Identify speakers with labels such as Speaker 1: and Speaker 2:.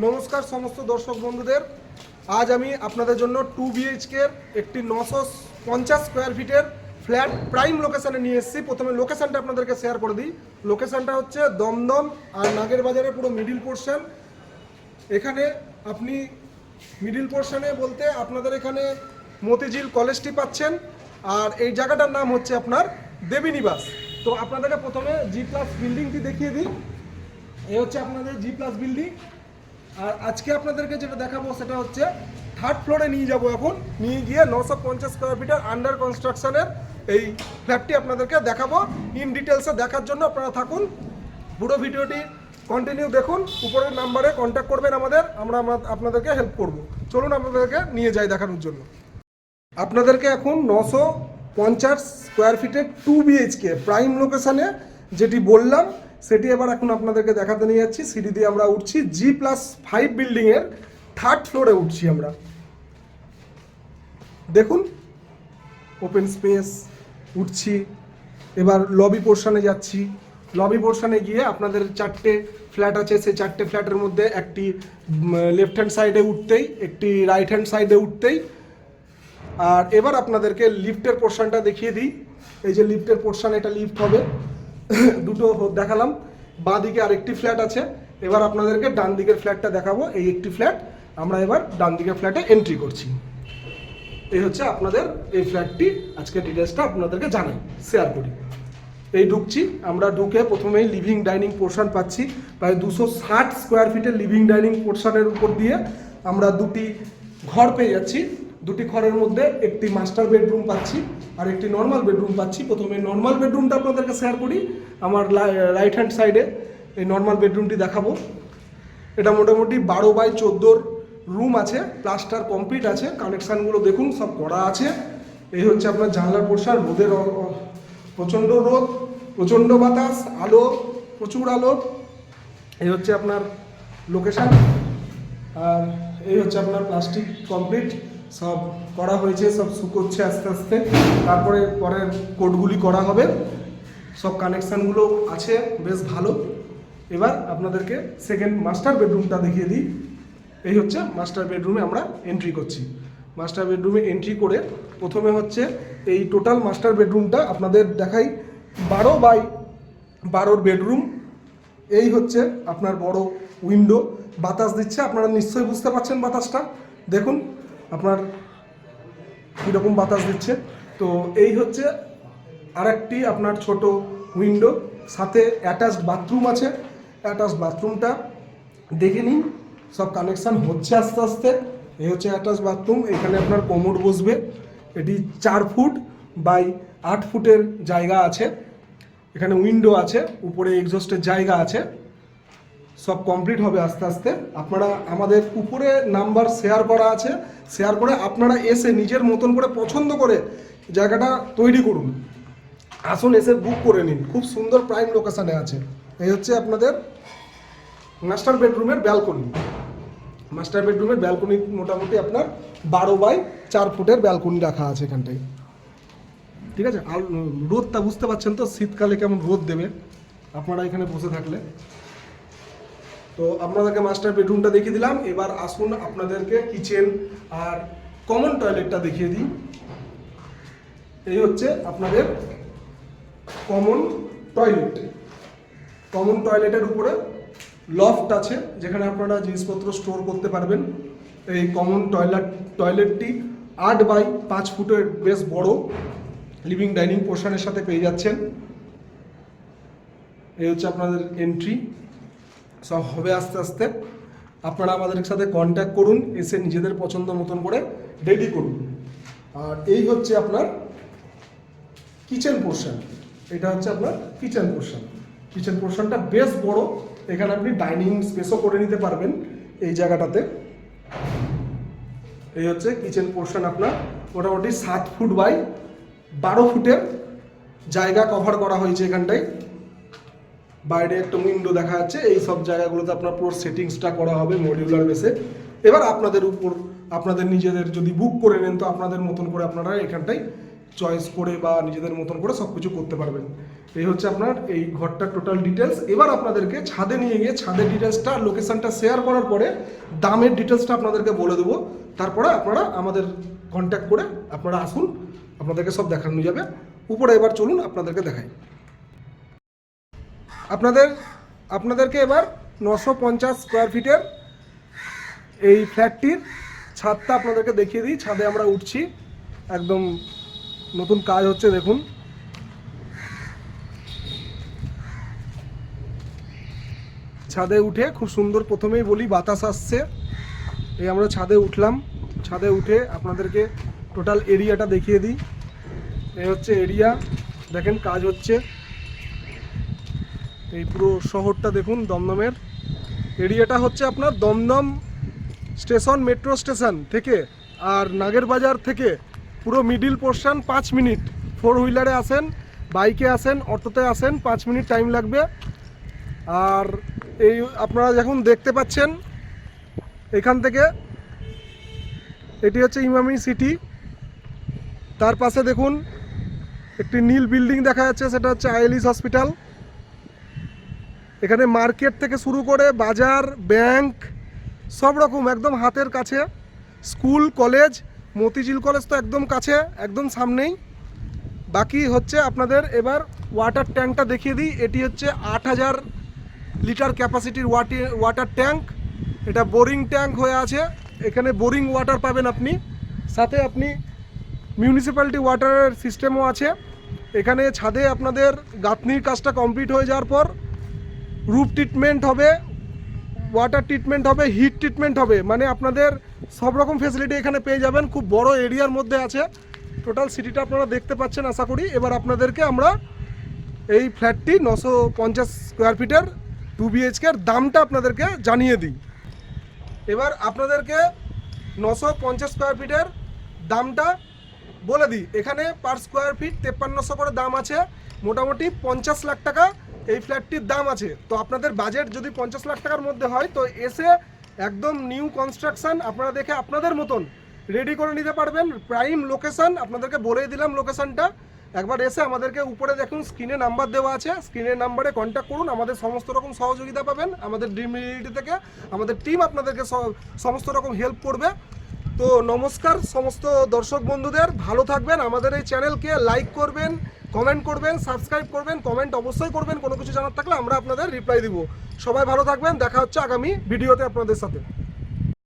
Speaker 1: নমস্কার সমস্ত দর্শক বন্ধুদের। আজ আমি আপনাদের জন্য 2 বিএইচকের একটি 950 স্কোয়ার ফিটের ফ্ল্যাট প্রাইম লোকেশানে নিয়ে এসেছি। প্রথমে লোকেশানটা আপনাদেরকে শেয়ার করে দিই। লোকেশানটা হচ্ছে দমদম আর নাগের বাজারের পুরো মিডিল পোর্শন। এখানে আপনি মিডিল পোর্শনে বলতে আপনাদের এখানে মতিঝিল কলেজটি পাচ্ছেন, আর এই জায়গাটার নাম হচ্ছে আপনার দেবী নিবাস। তো আপনাদেরকে প্রথমে জি প্লাস বিল্ডিংটি দেখিয়ে দিই। এই হচ্ছে আপনাদের জি প্লাস বিল্ডিং। আর আজকে আপনাদেরকে যেটা দেখাবো সেটা হচ্ছে থার্ড ফ্লোরে নিয়ে যাব। এখন নিয়ে গিয়ে 950 স্কোয়ার ফিটের আন্ডার কনস্ট্রাকশনের এই ফ্ল্যাটটি আপনাদেরকে দেখাবো। ইন ডিটেলসে দেখার জন্য আপনারা থাকুন, পুরো ভিডিওটি কন্টিনিউ দেখুন। উপরের নাম্বারে কন্ট্যাক্ট করবেন আমাদের, আমরা আপনাদেরকে হেল্প করব। চলুন আপনাদেরকে নিয়ে যাই দেখানোর জন্য। আপনাদেরকে এখন 950 স্কোয়ার ফিটের 2 বিএইচকে প্রাইম লোকেশানে যেটি বললাম সেটি এবার এখন আপনাদেরকে দেখাতে নিয়ে যাচ্ছি। সিঁড়ি দিয়ে আমরা উঠছি, G+5 বিল্ডিংয়ের থার্ড ফ্লোরে উঠছি আমরা। দেখুন ওপেন স্পেস, উঠছি। এবার লবি পোর্শনে যাচ্ছি। লবি পোর্শনে গিয়ে আপনাদের 4টে ফ্ল্যাট আছে, সেই 4টে ফ্ল্যাটের মধ্যে একটি লেফট হ্যান্ড সাইডে উঠতেই, একটি রাইট হ্যান্ড সাইডে উঠতেই। আর এবার আপনাদেরকে লিফটের পোর্শনটা দেখিয়ে দিই। এই যে লিফটের পোর্শন, এটা লিফট হবে। দুটো দেখালাম, বাঁ দিকে আরেকটি ফ্ল্যাট আছে। এবার আপনাদেরকে ডান দিকের ফ্ল্যাটটা দেখাবো। এই একটি ফ্ল্যাট, আমরা এবার ডান দিকের ফ্ল্যাটে এন্ট্রি করছি। এই হচ্ছে আপনাদের এই ফ্ল্যাটটি। আজকে ডিটেলসটা আপনাদেরকে জানাই, শেয়ার করি। এই ঢুকছি আমরা, ঢুকে প্রথমেই লিভিং ডাইনিং পোর্শন পাচ্ছি। প্রায় 260 স্কোয়ার ফিটের লিভিং ডাইনিং পোর্শনের উপর দিয়ে আমরা দুটি ঘর পেয়ে যাচ্ছি। দুটি ঘরের মধ্যে একটি মাস্টার বেডরুম পাচ্ছি আর একটি নর্মাল বেডরুম পাচ্ছি। প্রথমে নর্মাল বেডরুমটা আপনাদেরকে শেয়ার করি। আমার রাইট হ্যান্ড সাইডে এই নর্মাল বেডরুমটি দেখাবো। এটা মোটামুটি 12x14 রুম আছে, প্লাস্টার কমপ্লিট আছে, কানেকশানগুলো দেখুন সব করা আছে। এই হচ্ছে আপনার জানলার পোর্শন। রোদের প্রচণ্ড রোদ, প্রচণ্ড বাতাস, আলো, প্রচুর আলো। এই হচ্ছে আপনার লোকেশান। আর এই হচ্ছে আপনার প্লাস্টিক কমপ্লিট সব করা হয়েছে, সব শুকোচ্ছে আস্তে আস্তে। তারপরে পরের কোডগুলি করা হবে। সব কানেকশানগুলো আছে বেশ ভালো। এবার আপনাদেরকে সেকেন্ড মাস্টার বেডরুমটা দেখিয়ে দিই। এই হচ্ছে মাস্টার বেডরুমে আমরা এন্ট্রি করছি। মাস্টার বেডরুমে এন্ট্রি করে প্রথমে হচ্ছে এই টোটাল মাস্টার বেডরুমটা আপনাদের দেখাই। 12x12 bedroom. এই হচ্ছে আপনার বড় উইন্ডো, বাতাস দিচ্ছে। আপনারা নিশ্চয়ই বুঝতে পারছেন বাতাসটা, দেখুন আপনার কীরকম বাতাস দিচ্ছে। তো এই হচ্ছে আরেকটি আপনার ছোট উইন্ডো, সাথে অ্যাটাচড বাথরুম আছে। অ্যাটাচড বাথরুমটা দেখে নিন, সব কানেকশান হচ্ছে আস্তে আস্তে। এই হচ্ছে অ্যাটাচড বাথরুম। এখানে আপনার কোমোড বসবে। এটি 4 ফুট বাই 8 ফুটের জায়গা আছে। এখানে উইন্ডো আছে, উপরে এক্সস্টের জায়গা আছে। সব কমপ্লিট হবে আস্তে আস্তে। আপনারা আমাদের উপরে নাম্বার শেয়ার করা আছে, শেয়ার করে আপনারা এসে নিজের মতন করে পছন্দ করে জায়গাটা তৈরি করুন। আসুন, এসে বুক করে নিন। খুব সুন্দর প্রাইম লোকেশানে আছে। এই হচ্ছে আপনাদের মাস্টার বেডরুমের ব্যালকনি। মাস্টার বেডরুমের ব্যালকনি মোটামুটি আপনার 12x4 ফুটের ব্যালকনি রাখা আছে এখানটায়, ঠিক আছে। আর রোদটা বুঝতে পারছেন তো, শীতকালে কেমন রোদ দেবে আপনারা এখানে বসে থাকলে। তো আপনাদেরকে মাস্টার বেডরুমটা দেখিয়ে দিলাম। এবার আসুন আপনাদেরকে কিচেন আর কমন টয়লেটটা দেখিয়ে দিই। এই হচ্ছে আপনাদের কমন টয়লেট। কমন টয়লেটের উপরে লফট আছে, যেখানে আপনারা জিনিসপত্র স্টোর করতে পারবেন। এই কমন টয়লেটটি 8x5 ফুটের বেশ বড় লিভিং ডাইনিং পোর্শনের সাথে পেয়ে যাচ্ছেন। এই হচ্ছে আপনাদের এন্ট্রি। সব হবে আস্তে আস্তে। আপনারা আমাদের সাথে কন্ট্যাক্ট করুন, এসে নিজেদের পছন্দ মতন করে রেডি করুন। আর এই হচ্ছে আপনার কিচেন পোর্শন। এটা হচ্ছে আপনার কিচেন পোর্শন। কিচেন পোর্শনটা বেশ বড়। এখানে আপনি ডাইনিং স্পেসও করে নিতে পারবেন এই জায়গাটাতে। এই হচ্ছে কিচেন পোর্শন আপনার। মোটামুটি 7 ফুট বাই 12 ফুটের জায়গা কভার করা হয়েছে এখানটায়। বাইরে একটা উইন্ডো দেখা যাচ্ছে। এই সব জায়গাগুলোতে আপনার পুরো সেটিংসটা করা হবে মডিউলার বেসে। এবার আপনাদের উপর, আপনাদের নিজেদের যদি বুক করে নেন তো আপনাদের মতন করে আপনারা এখানটায় চয়েস করে বা নিজেদের মতন করে সব কিছু করতে পারবেন। এই হচ্ছে আপনার এই ঘরটার টোটাল ডিটেলস। এবার আপনাদেরকে ছাদে নিয়ে গিয়ে ছাদের ডিটেলসটা লোকেশনটা শেয়ার করার পরে দামের ডিটেলসটা আপনাদেরকে বলে দেবো। তারপরে আপনারা আমাদের কন্ট্যাক্ট করে আপনারা আসুন, আপনাদেরকে সব দেখানো যাবে। উপরে এবার চলুন আপনাদেরকে দেখাই। আপনাদেরকে এবার 950 স্কোয়ার ফিটের এই ফ্ল্যাটটির ছাদটা আপনাদেরকে দেখিয়ে দিই। ছাদে আমরা উঠছি, একদম নতুন কাজ হচ্ছে দেখুন। ছাদে উঠে খুব সুন্দর, প্রথমেই বলি বাতাস আসছে। এই আমরা ছাদে উঠলাম, ছাদে উঠে আপনাদেরকে টোটাল এরিয়াটা দেখিয়ে দিই। এই হচ্ছে এরিয়া, দেখেন কাজ হচ্ছে। এই পুরো শহরটা দেখুন দমদমের। এরিয়াটা হচ্ছে আপনার দমদম স্টেশন, মেট্রো স্টেশন থেকে আর নাগেরবাজার থেকে পুরো মিডিল পোর্শন 5 মিনিট। 4 হুইলারে আসেন, বাইকে আসেন, অটোতে আসেন, 5 মিনিট টাইম লাগবে। আর এই আপনারা যখন দেখতে পাচ্ছেন এখান থেকে, এটি হচ্ছে ইমামি সিটি। তার পাশে দেখুন একটি নীল বিল্ডিং দেখা যাচ্ছে, সেটা হচ্ছে আইএলইস হসপিটাল। এখানে মার্কেট থেকে শুরু করে বাজার, ব্যাংক, সব রকম একদম হাতের কাছে। স্কুল, কলেজ, মতিঝিল কলেজ তো একদম কাছে, একদম সামনেই। বাকি হচ্ছে আপনাদের এবার ওয়াটার ট্যাঙ্কটা দেখিয়ে দিই। এটি হচ্ছে 8000 লিটার ক্যাপাসিটির ওয়াটার ট্যাঙ্ক। এটা বোরিং ট্যাঙ্ক হয়ে আছে, এখানে বোরিং ওয়াটার পাবেন আপনি। সাথে আপনি মিউনিসিপ্যালিটি ওয়াটারের সিস্টেমও আছে। এখানে ছাদে আপনাদের গাঁথনির কাজটা কমপ্লিট হয়ে যাওয়ার পর রুফ ট্রিটমেন্ট হবে, ওয়াটার ট্রিটমেন্ট হবে, হিট ট্রিটমেন্ট হবে, মানে আপনাদের সব রকম ফেসিলিটি এখানে পেয়ে যাবেন। খুব বড় এরিয়ার মধ্যে আছে। টোটাল সিটিটা আপনারা দেখতে পাচ্ছেন আশা করি। এবার আপনাদেরকে আমরা এই ফ্ল্যাটটি 950 স্কোয়ার ফিটের 2 BHK এর দামটা আপনাদেরকে জানিয়ে দিই। এবার আপনাদেরকে 950 স্কোয়ার ফিটের দামটা বলে দিই। এখানে পার স্কোয়ার ফিট 5300 করে দাম আছে, মোটামুটি 50 লাখ টাকা এই ফ্ল্যাটটির দাম আছে। তো আপনাদের বাজেট যদি 50 লাখ টাকার মধ্যে হয় তো এসে একদম নিউ কনস্ট্রাকশন আপনারা দেখে আপনাদের মতন রেডি করে নিতে পারবেন। প্রাইম লোকেশন আপনাদেরকে বলেই দিলাম লোকেশনটা। একবার এসে আমাদেরকে উপরে দেখুন স্ক্রিনে নাম্বার দেওয়া আছে, স্ক্রিনের নাম্বারে কন্ট্যাক্ট করুন। আমাদের সমস্ত রকম সহযোগিতা পাবেন আমাদের ড্রিম রিয়েলিটি থেকে। আমাদের টিম আপনাদেরকে সমস্ত রকম হেল্প করবে। তো নমস্কার সমস্ত দর্শক বন্ধুদের, ভালো থাকবেন। আমাদের এই চ্যানেলকে লাইক করবেন, কমেন্ট করবেন, সাবস্ক্রাইব করবেন, কমেন্ট অবশ্যই করবেন। কোনো কিছু জানার থাকলে আমরা আপনাদের রিপ্লাই দিব। সবাই ভালো থাকবেন, দেখা হচ্ছে আগামী ভিডিওতে আপনাদের সাথে।